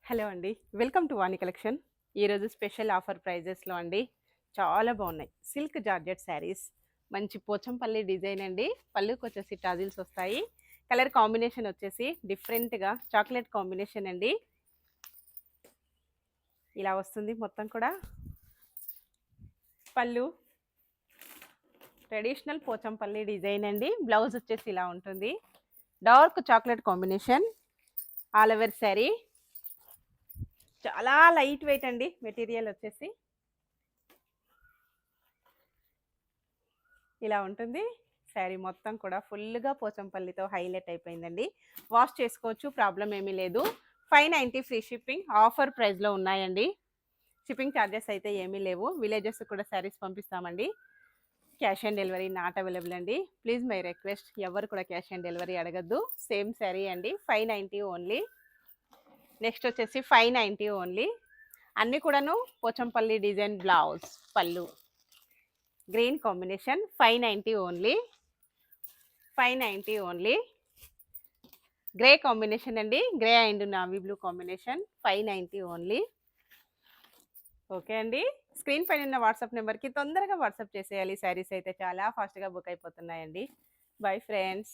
Hello అండి. Welcome to Vani collection. ఈరోజు special offer ప్రైజెస్‌లో అండి. చాలా బాగున్నాయి. Silk georgette saris. మంచి పోచంపల్లి డిజైన్ అండి. పళ్ళుకొచ్చేసి టాజిల్స్ వస్తాయి. కలర్ కాంబినేషన్ వచ్చేసి డిఫరెంట్‌గా చాక్లెట్ కాంబినేషన్ అండి. ఇలా వస్తుంది మొత్తం కూడా. పళ్ళు ట్రెడిషనల్ పోచంపల్లి డిజైన్ అండి. బ్లౌజ్ వచ్చేసి ఇలా ఉంటుంది. Dark chocolate combination. All over sari. చాలా లైట్ వెయిట్ అండి మెటీరియల్ వచ్చేసి. ఇలా ఉంటుంది. శారీ మొత్తం కూడా ఫుల్‌గా పోచంపల్లితో హైలైట్ అయిపోయిందండి. వాష్ చేసుకోవచ్చు, ప్రాబ్లమ్ ఏమీ లేదు. 590 ఫ్రీ షిప్పింగ్ ఆఫర్ ప్రైస్‌లో ఉన్నాయండి. షిప్పింగ్ ఛార్జెస్ అయితే ఏమీ లేవు. విలేజెస్ కూడా శారీస్ పంపిస్తామండి. Cash on delivery not available అండి. ప్లీజ్ మై రిక్వెస్ట్, ఎవరు కూడా క్యాష్ ఆన్ డెలివరీ అడగద్దు. సేమ్ శారీ అండి. 590 ఓన్లీ. నెక్స్ట్ వచ్చేసి 590 ఓన్లీ. అన్నీ కూడాను పోచంపల్లి డిజైన్ బ్లౌజ్, పళ్ళు, green combination. 590 only. 590 only. Grey combination అండి. Grey and navy blue combination. 590 only. Okay అండి. స్క్రీన్ పైన ఉన్న వాట్సాప్ నెంబర్కి తొందరగా వాట్సాప్ చేసేయాలి. శారీస్ అయితే చాలా ఫాస్ట్గా బుక్ అయిపోతున్నాయండి. Bye friends.